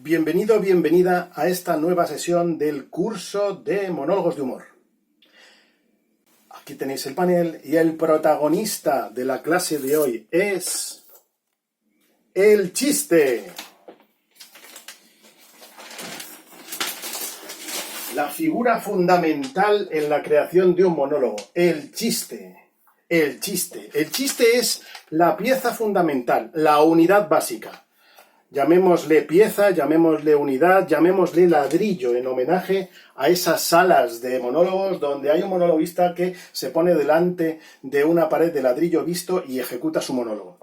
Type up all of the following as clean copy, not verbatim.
Bienvenido, bienvenida a esta nueva sesión del curso de monólogos de humor. Aquí tenéis el panel y el protagonista de la clase de hoy es el chiste. La figura fundamental en la creación de un monólogo, el chiste. El chiste es la pieza fundamental, la unidad básica. Llamémosle pieza, llamémosle unidad, llamémosle ladrillo, en homenaje a esas salas de monólogos donde hay un monologuista que se pone delante de una pared de ladrillo visto y ejecuta su monólogo.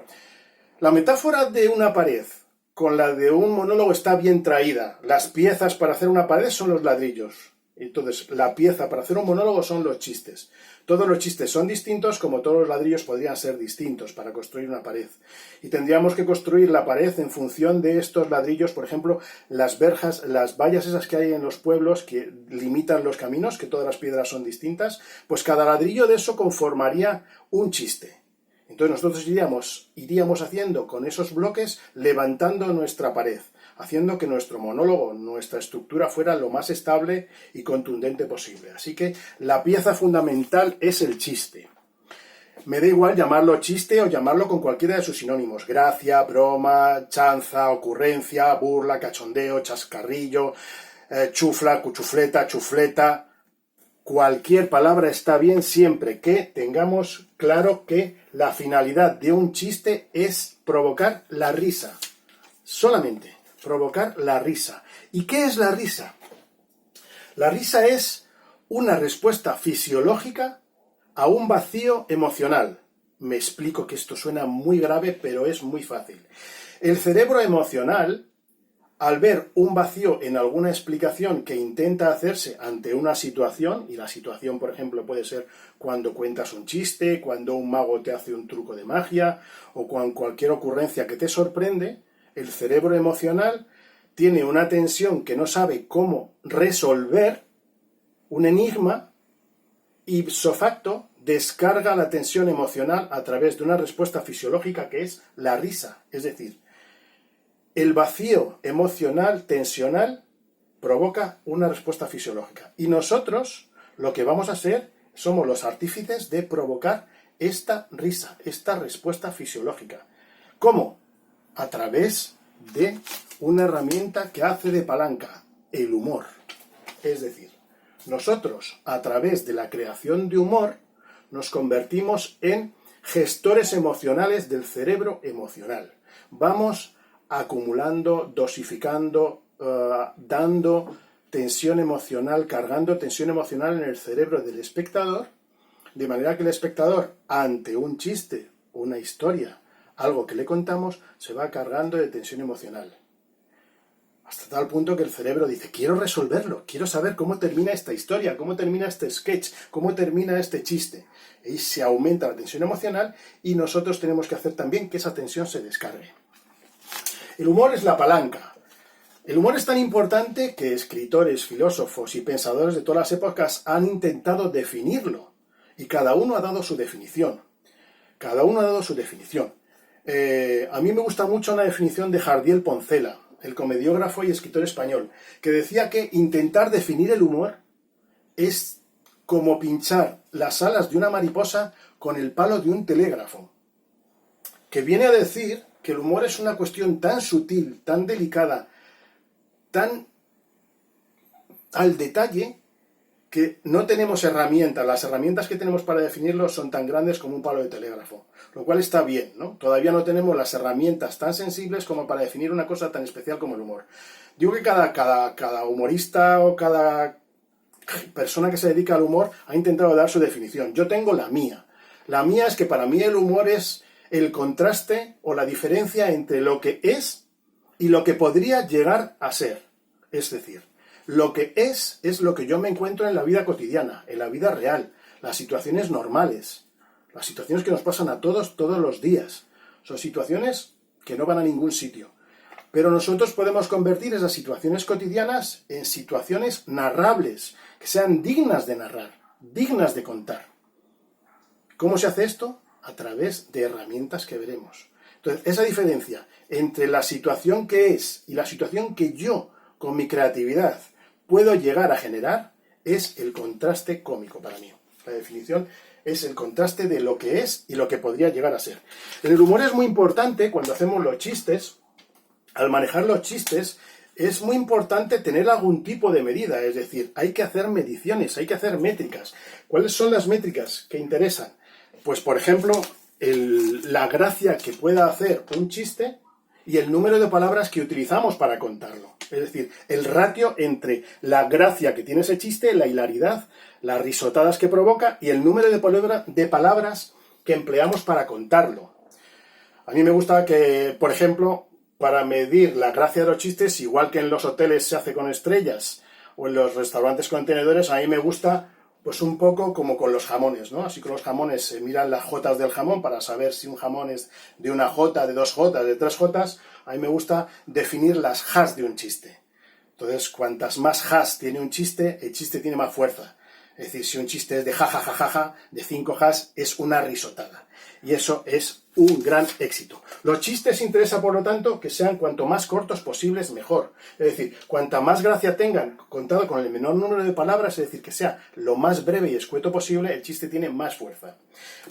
La metáfora de una pared con la de un monólogo está bien traída. Las piezas para hacer una pared son los ladrillos. Entonces, la pieza para hacer un monólogo son los chistes. Todos los chistes son distintos, como todos los ladrillos podrían ser distintos para construir una pared. Y tendríamos que construir la pared en función de estos ladrillos, por ejemplo, las verjas, las vallas esas que hay en los pueblos que limitan los caminos, que todas las piedras son distintas, pues cada ladrillo de eso conformaría un chiste. Entonces nosotros iríamos haciendo con esos bloques, levantando nuestra pared, haciendo que nuestro monólogo, nuestra estructura fuera lo más estable y contundente posible. Así que la pieza fundamental es el chiste. Me da igual llamarlo chiste o llamarlo con cualquiera de sus sinónimos. Gracia, broma, chanza, ocurrencia, burla, cachondeo, chascarrillo, chufla, cuchufleta, chufleta. Cualquier palabra está bien siempre que tengamos claro que la finalidad de un chiste es provocar la risa. Solamente provocar la risa. ¿Y qué es la risa? La risa es una respuesta fisiológica a un vacío emocional. Me explico que esto suena muy grave, pero es muy fácil. El cerebro emocional, al ver un vacío en alguna explicación que intenta hacerse ante una situación, y la situación, por ejemplo, puede ser cuando cuentas un chiste, cuando un mago te hace un truco de magia, o con cualquier ocurrencia que te sorprende, el cerebro emocional tiene una tensión que no sabe cómo resolver, un enigma, ipso facto descarga la tensión emocional a través de una respuesta fisiológica que es la risa, es decir, el vacío emocional, tensional, provoca una respuesta fisiológica. Y nosotros lo que vamos a hacer somos los artífices de provocar esta risa, esta respuesta fisiológica. ¿Cómo? A través de una herramienta que hace de palanca, el humor. Es decir, nosotros, a través de la creación de humor, nos convertimos en gestores emocionales del cerebro emocional. Vamos acumulando, dosificando, dando tensión emocional, cargando tensión emocional en el cerebro del espectador, de manera que el espectador, ante un chiste, una historia, algo que le contamos, se va cargando de tensión emocional. Hasta tal punto que el cerebro dice, quiero resolverlo, quiero saber cómo termina esta historia, cómo termina este sketch, cómo termina este chiste. Y se aumenta la tensión emocional y nosotros tenemos que hacer también que esa tensión se descargue. El humor es la palanca. El humor es tan importante que escritores, filósofos y pensadores de todas las épocas han intentado definirlo. Y cada uno ha dado su definición. Cada uno ha dado su definición. A mí me gusta mucho una definición de Jardiel Poncela, el comediógrafo y escritor español, que decía que intentar definir el humor es como pinchar las alas de una mariposa con el palo de un telégrafo. Que viene a decir que el humor es una cuestión tan sutil, tan delicada, tan al detalle, que no tenemos herramientas. Las herramientas que tenemos para definirlo son tan grandes como un palo de telégrafo, lo cual está bien, ¿no? Todavía no tenemos las herramientas tan sensibles como para definir una cosa tan especial como el humor. Digo que cada humorista o cada persona que se dedica al humor ha intentado dar su definición. Yo tengo la mía. La mía es que para mí el humor es el contraste o la diferencia entre lo que es y lo que podría llegar a ser. Es decir, lo que es lo que yo me encuentro en la vida cotidiana, en la vida real, las situaciones normales, las situaciones que nos pasan a todos los días. Son situaciones que no van a ningún sitio. Pero nosotros podemos convertir esas situaciones cotidianas en situaciones narrables, que sean dignas de narrar, dignas de contar. ¿Cómo se hace esto? A través de herramientas que veremos. Entonces, esa diferencia entre la situación que es y la situación que yo, con mi creatividad, puedo llegar a generar, es el contraste cómico para mí. La definición es el contraste de lo que es y lo que podría llegar a ser. En el humor es muy importante, cuando hacemos los chistes, al manejar los chistes, es muy importante tener algún tipo de medida, es decir, hay que hacer mediciones, hay que hacer métricas. ¿Cuáles son las métricas que interesan? Pues, por ejemplo, la gracia que pueda hacer un chiste y el número de palabras que utilizamos para contarlo. Es decir, el ratio entre la gracia que tiene ese chiste, la hilaridad, las risotadas que provoca y el número de palabras que empleamos para contarlo. A mí me gusta que, por ejemplo, para medir la gracia de los chistes, igual que en los hoteles se hace con estrellas o en los restaurantes con tenedores, a mí me gusta pues un poco como con los jamones, ¿no? Así con los jamones se miran las jotas del jamón para saber si un jamón es de una jota, de 2 jotas, de 3 jotas. A mí me gusta definir las has de un chiste. Entonces, cuantas más has tiene un chiste, el chiste tiene más fuerza. Es decir, si un chiste es de jajajajaja, de 5 has, es una risotada. Y eso es un gran éxito. Los chistes interesa, por lo tanto, que sean cuanto más cortos posibles, mejor. Es decir, cuanta más gracia tengan, contado con el menor número de palabras, es decir, que sea lo más breve y escueto posible, el chiste tiene más fuerza.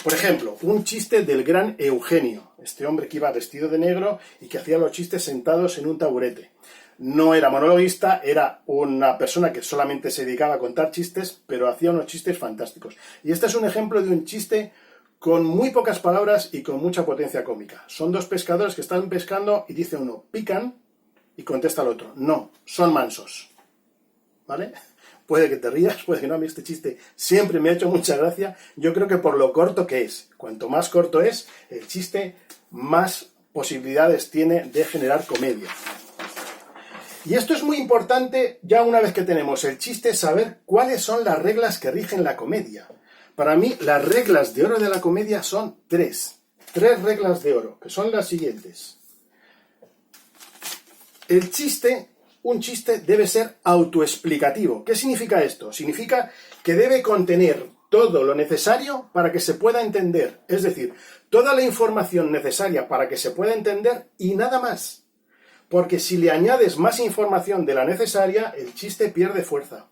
Por ejemplo, un chiste del gran Eugenio, este hombre que iba vestido de negro y que hacía los chistes sentados en un taburete. No era monologuista, era una persona que solamente se dedicaba a contar chistes, pero hacía unos chistes fantásticos. Y este es un ejemplo de un chiste con muy pocas palabras y con mucha potencia cómica. Son 2 pescadores que están pescando y dice uno, pican, y contesta el otro, no, son mansos. ¿Vale? Puede que te rías, puede que no, a mí este chiste siempre me ha hecho mucha gracia. Yo creo que por lo corto que es, cuanto más corto es, el chiste más posibilidades tiene de generar comedia. Y esto es muy importante, ya una vez que tenemos el chiste, saber cuáles son las reglas que rigen la comedia. Para mí, las reglas de oro de la comedia son 3. 3 reglas de oro, que son las siguientes. Un chiste debe ser autoexplicativo. ¿Qué significa esto? Significa que debe contener todo lo necesario para que se pueda entender. Es decir, toda la información necesaria para que se pueda entender y nada más. Porque si le añades más información de la necesaria, el chiste pierde fuerza.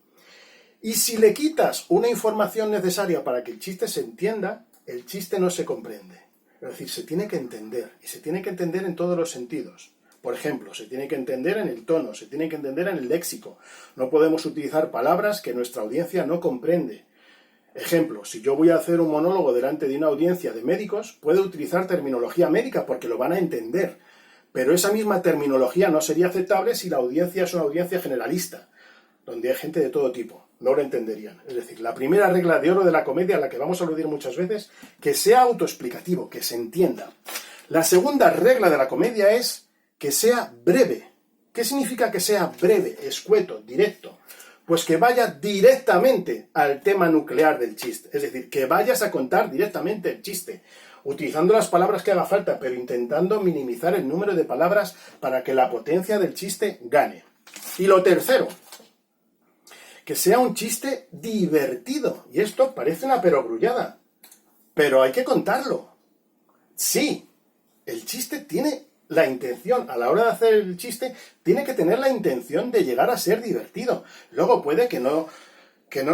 Y si le quitas una información necesaria para que el chiste se entienda, el chiste no se comprende. Es decir, se tiene que entender, y se tiene que entender en todos los sentidos. Por ejemplo, se tiene que entender en el tono, se tiene que entender en el léxico. No podemos utilizar palabras que nuestra audiencia no comprende. Ejemplo, si yo voy a hacer un monólogo delante de una audiencia de médicos, puedo utilizar terminología médica porque lo van a entender. Pero esa misma terminología no sería aceptable si la audiencia es una audiencia generalista, donde hay gente de todo tipo. No lo entenderían. Es decir, la primera regla de oro de la comedia, a la que vamos a aludir muchas veces, que sea autoexplicativo, que se entienda. La segunda regla de la comedia es que sea breve. ¿Qué significa que sea breve, escueto, directo? Pues que vaya directamente al tema nuclear del chiste. Es decir, que vayas a contar directamente el chiste, utilizando las palabras que haga falta, pero intentando minimizar el número de palabras para que la potencia del chiste gane. Y lo tercero, que sea un chiste divertido. Y esto parece una perogrullada, pero hay que contarlo. Sí, el chiste tiene la intención, a la hora de hacer el chiste, tiene que tener la intención de llegar a ser divertido. Luego puede que no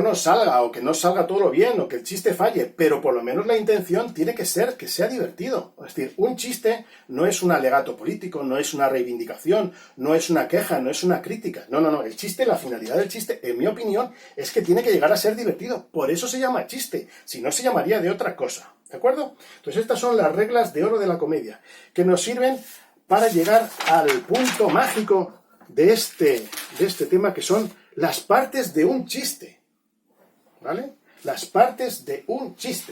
nos salga, o que no salga todo bien, o que el chiste falle, pero por lo menos la intención tiene que ser que sea divertido. Es decir, un chiste no es un alegato político, no es una reivindicación, no es una queja, no es una crítica. No. El chiste, la finalidad del chiste, en mi opinión, es que tiene que llegar a ser divertido. Por eso se llama chiste, si no se llamaría de otra cosa. ¿De acuerdo? Entonces estas son las reglas de oro de la comedia, que nos sirven para llegar al punto mágico de este tema, que son las partes de un chiste. ¿Vale? Las partes de un chiste.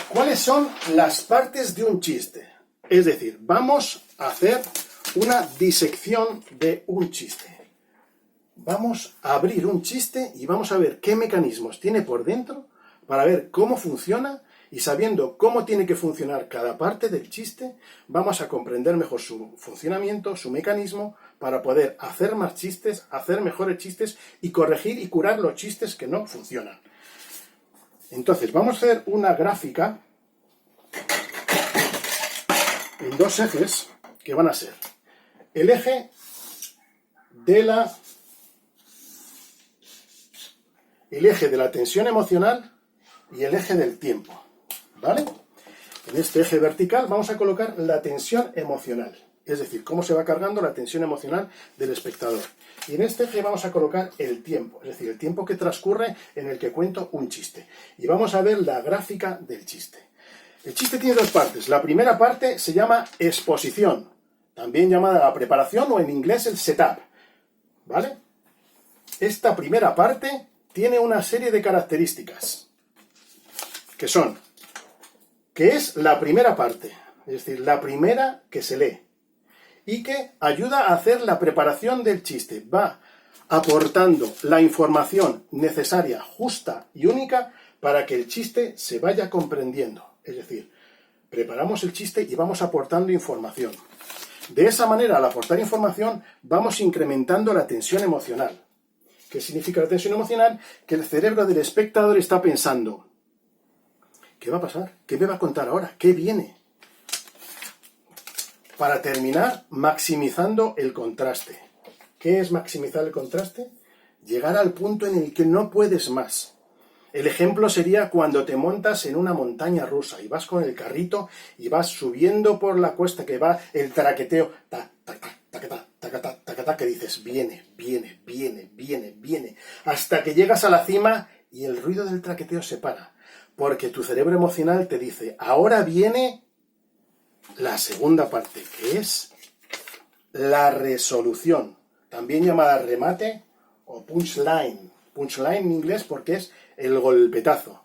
¿Cuáles son las partes de un chiste? Es decir, vamos a hacer una disección de un chiste. Vamos a abrir un chiste y vamos a ver qué mecanismos tiene por dentro para ver cómo funciona, y sabiendo cómo tiene que funcionar cada parte del chiste, vamos a comprender mejor su funcionamiento, su mecanismo, para poder hacer más chistes, hacer mejores chistes y corregir y curar los chistes que no funcionan. Entonces, vamos a hacer una gráfica en dos ejes que van a ser el eje de la tensión emocional y el eje del tiempo, ¿vale? En este eje vertical vamos a colocar la tensión emocional, es decir, cómo se va cargando la tensión emocional del espectador. Y en este eje vamos a colocar el tiempo, es decir, el tiempo que transcurre en el que cuento un chiste. Y vamos a ver la gráfica del chiste. El chiste tiene dos partes. La primera parte se llama exposición, también llamada la preparación o en inglés el setup, ¿vale? Esta primera parte tiene una serie de características, que son, que es la primera parte, es decir, la primera que se lee, y que ayuda a hacer la preparación del chiste. Va aportando la información necesaria, justa y única para que el chiste se vaya comprendiendo. Es decir, preparamos el chiste y vamos aportando información. De esa manera, al aportar información, vamos incrementando la tensión emocional. ¿Qué significa la tensión emocional? Que el cerebro del espectador está pensando, ¿qué va a pasar? ¿Qué me va a contar ahora? ¿Qué viene? Para terminar, maximizando el contraste. ¿Qué es maximizar el contraste? Llegar al punto en el que no puedes más. El ejemplo sería cuando te montas en una montaña rusa y vas con el carrito y vas subiendo por la cuesta, que va el traqueteo, que dices, viene, viene, viene, viene, viene, hasta que llegas a la cima y el ruido del traqueteo se para, porque tu cerebro emocional te dice, ahora viene la segunda parte, que es la resolución, también llamada remate o punchline. Punchline en inglés porque es el golpetazo.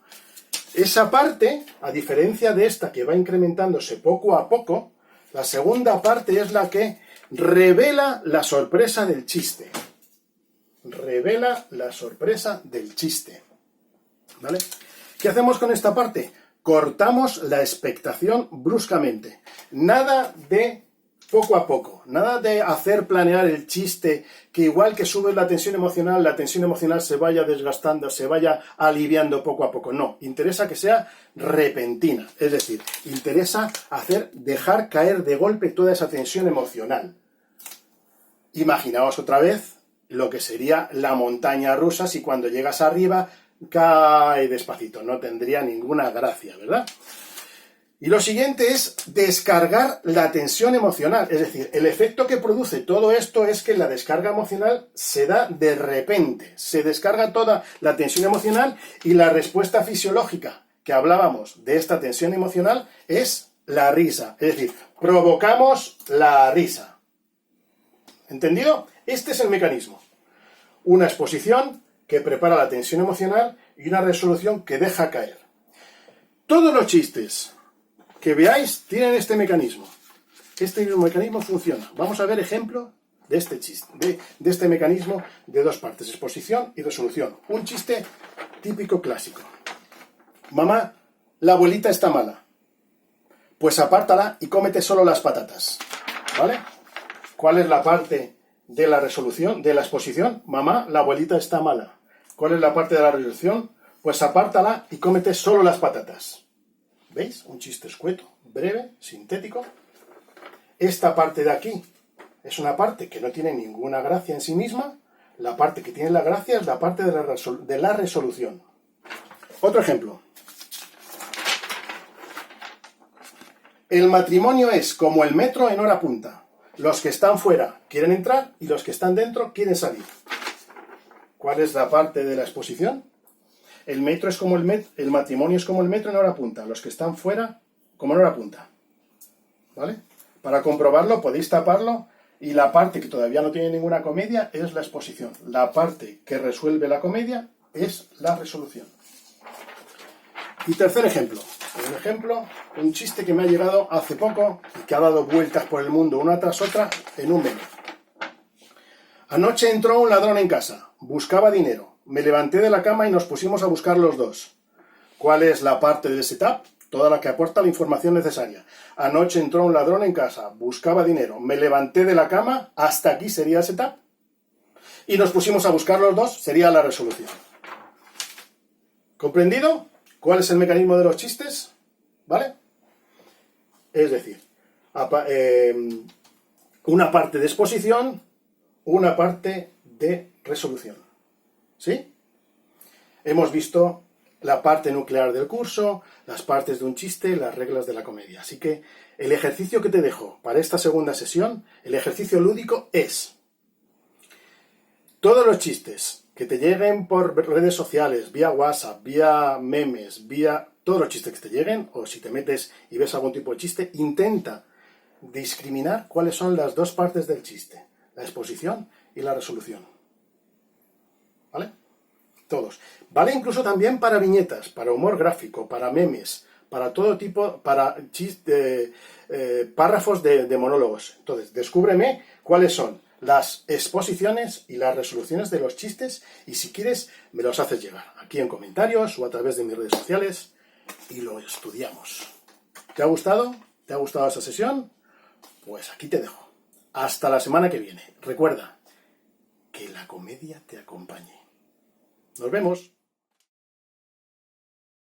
Esa parte, a diferencia de esta que va incrementándose poco a poco, la segunda parte es la que revela la sorpresa del chiste. Revela la sorpresa del chiste. ¿Vale? ¿Qué hacemos con esta parte? Cortamos la expectación bruscamente. Nada de poco a poco, nada de hacer planear el chiste, que igual que sube la tensión emocional se vaya desgastando, se vaya aliviando poco a poco. No, interesa que sea repentina, es decir, interesa dejar caer de golpe toda esa tensión emocional. Imaginaos otra vez lo que sería la montaña rusa si cuando llegas arriba cae despacito, no tendría ninguna gracia, ¿verdad? Y lo siguiente es descargar la tensión emocional, es decir, el efecto que produce todo esto es que la descarga emocional se da de repente, se descarga toda la tensión emocional y la respuesta fisiológica que hablábamos de esta tensión emocional es la risa, es decir, provocamos la risa. ¿Entendido? Este es el mecanismo. Una exposición que prepara la tensión emocional y una resolución que deja caer. Todos los chistes que veáis tienen este mecanismo. Este mismo mecanismo funciona. Vamos a ver ejemplo de este chiste, de este mecanismo de dos partes, exposición y resolución. Un chiste típico clásico. Mamá, la abuelita está mala. Pues apártala y cómete solo las patatas. ¿Vale? ¿Cuál es la parte de la resolución, de la exposición? Mamá, la abuelita está mala. ¿Cuál es la parte de la resolución? Pues apártala y cómete solo las patatas. ¿Veis? Un chiste escueto, breve, sintético. Esta parte de aquí es una parte que no tiene ninguna gracia en sí misma. La parte que tiene la gracia es la parte de la resolución. Otro ejemplo. El matrimonio es como el metro en hora punta. Los que están fuera quieren entrar y los que están dentro quieren salir. ¿Cuál es la parte de la exposición? El matrimonio es como el metro en hora punta. Los que están fuera, como en hora punta. ¿Vale? Para comprobarlo podéis taparlo y la parte que todavía no tiene ninguna comedia es la exposición. La parte que resuelve la comedia es la resolución. Y tercer ejemplo. Un ejemplo, un chiste que me ha llegado hace poco y que ha dado vueltas por el mundo una tras otra en un meme. Anoche entró un ladrón en casa. Buscaba dinero. Me levanté de la cama y nos pusimos a buscar los dos. ¿Cuál es la parte del setup? Toda la que aporta la información necesaria. Anoche entró un ladrón en casa. Buscaba dinero. Me levanté de la cama. Hasta aquí sería el setup. Y nos pusimos a buscar los dos. Sería la resolución. ¿Comprendido? ¿Cuál es el mecanismo de los chistes? ¿Vale? Es decir, una parte de exposición, una parte de resolución. ¿Sí? Hemos visto la parte nuclear del curso, las partes de un chiste, las reglas de la comedia. Así que el ejercicio que te dejo para esta segunda sesión, el ejercicio lúdico es: todos los chistes que te lleguen por redes sociales, vía WhatsApp, vía memes, vía todos los chistes que te lleguen, o si te metes y ves algún tipo de chiste, intenta discriminar cuáles son las dos partes del chiste, la exposición y la resolución. ¿Vale? Todos. Vale incluso también para viñetas, para humor gráfico, para memes, para todo tipo, para párrafos de monólogos. Entonces, descúbreme cuáles son las exposiciones y las resoluciones de los chistes, y si quieres me los haces llegar aquí en comentarios o a través de mis redes sociales y lo estudiamos. ¿Te ha gustado? ¿Te ha gustado esa sesión? Pues aquí te dejo. Hasta la semana que viene. Recuerda, que la comedia te acompañe. Nos vemos.